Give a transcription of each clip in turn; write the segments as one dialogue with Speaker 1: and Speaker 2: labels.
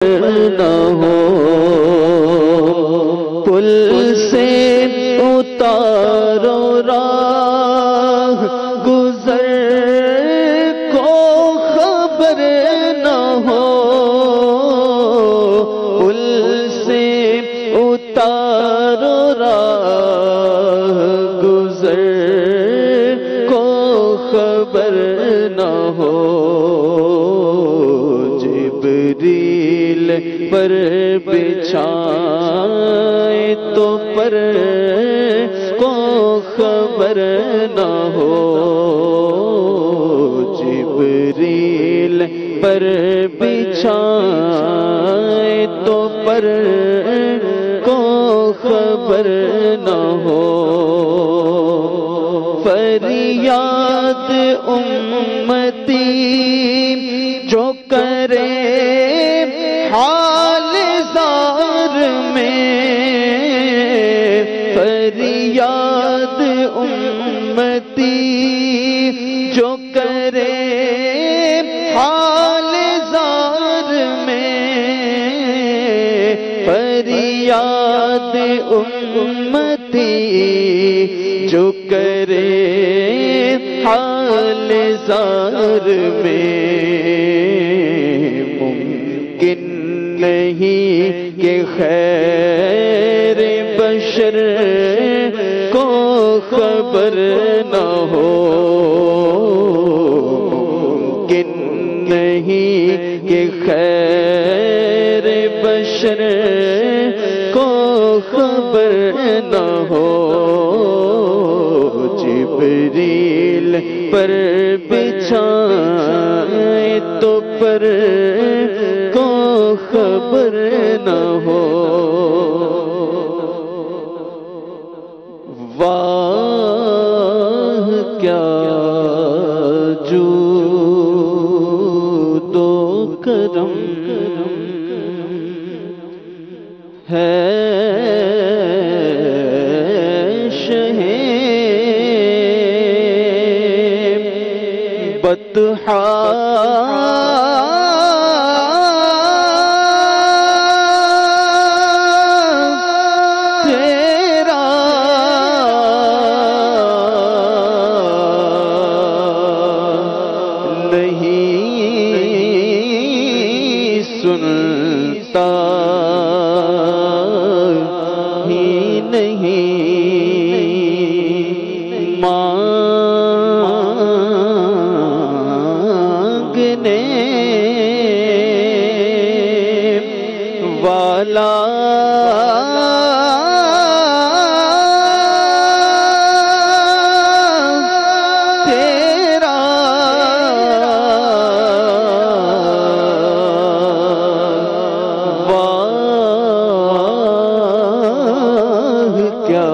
Speaker 1: نہ ہو، پل سے اتارو راہ گزر کو خبر نہ ہو، پل سے اتارو راہ گزر کو خبر نہ ہو، جبریل پر بچھائے تو پر کو خبر نہ ہو، جبریل پر بچھائے تو پر کو خبر نہ ہو، فریاد امتی جو کرے حال زار میں، فریاد امتی جو کرے حال زار میں، فریاد امتی جو کرے حال زار میں، ممکن نہیں کہ خیر بشر کو خبر نہ ہو، ممکن نہیں کہ خیر بشر کو خبر نہ ہو، جبریل پر بچھائے تو پر کو خبر نہ ہو، واہ کیا جود و کرم ہے بطحا تیرا نہیں سنتا ہی نہیں والا تیرا واہ کیا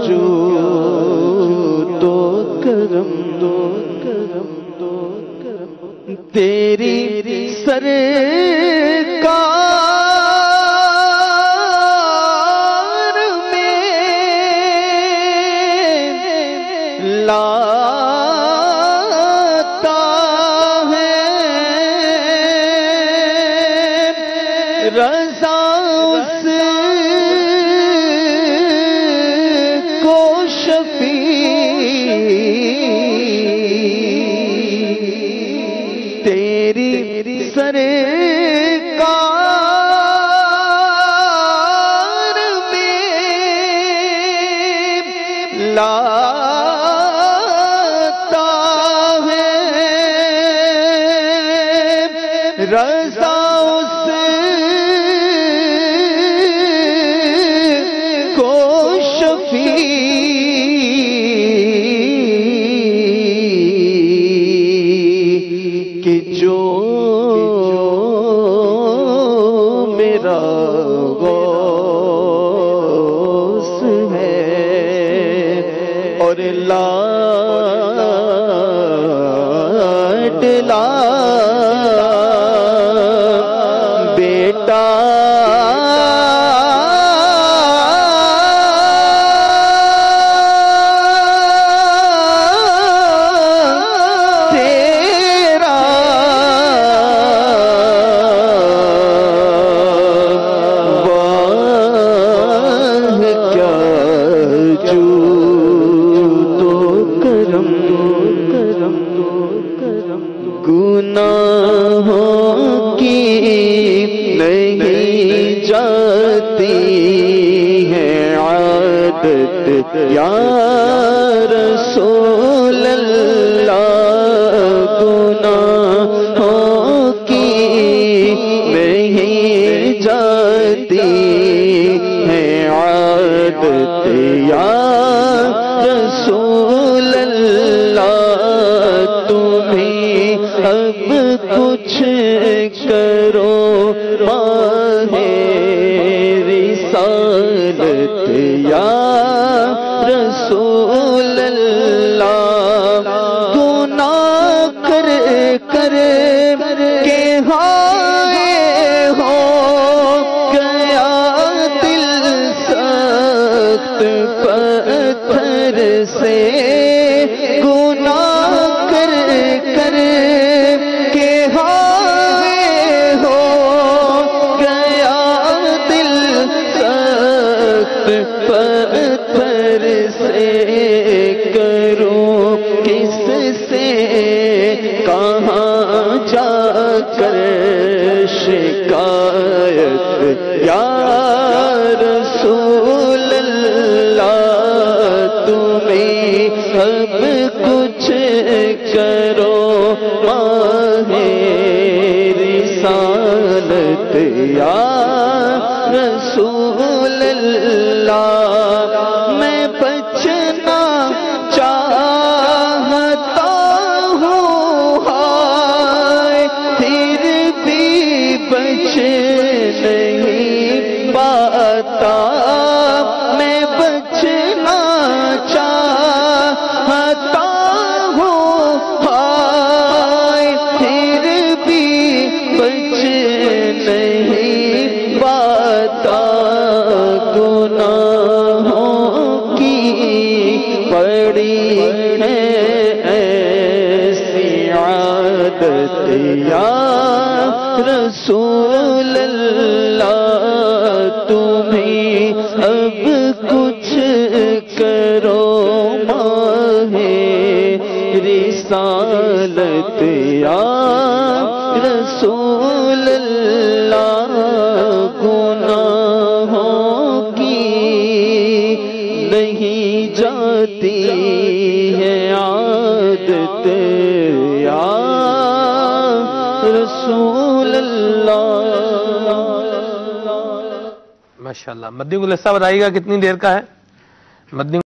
Speaker 1: جود و کرم تیری سرکار میں لاتا ہے رضا اس کو شفیع، تیری سرکار میں لاتا ہے رضا اس کو شفیع، کہ جو میرا غوث ہے اور لاڈلا بیٹا تیرا نہیں جاتی ہے عادت یا رسول اللہ، گناہوں کی نہیں جاتی ہے عادت یا رسول اللہ، تمہیں اب کچھ کرو ماہ رسالت یا رسول اللہ، گناہ کر کر کے ہائے ہو گیا دل سخت پتھر سے، گناہ کر کر کے ہائے ہو گیا دل سخت پتھر سے، کروں کس سے کہاں جا کر شکایت یا رسول اللہ، تمہیں اب کچھ کرو ماہ رسالت یا رسول اللہ، میں بچنا چاہتا ہوں ہائے پھر بھی بچ نہیں پاتا، میں بچنا چاہتا ہوں ہائے پھر بھی بچ نہیں پاتا، گناہوں کی پڑی ہے ایسی عادت یا رسول اللہ، تمہیں اب کچھ کرو ماہ رسالت یا رسول اللہ، گناہوں کی نہیں جاتی ہے عادت یا رسول اللہ۔
Speaker 2: ماشاءاللہ۔ مدنی گلدستہ بتائیے گا کتنی دیر کا ہے؟ مدنی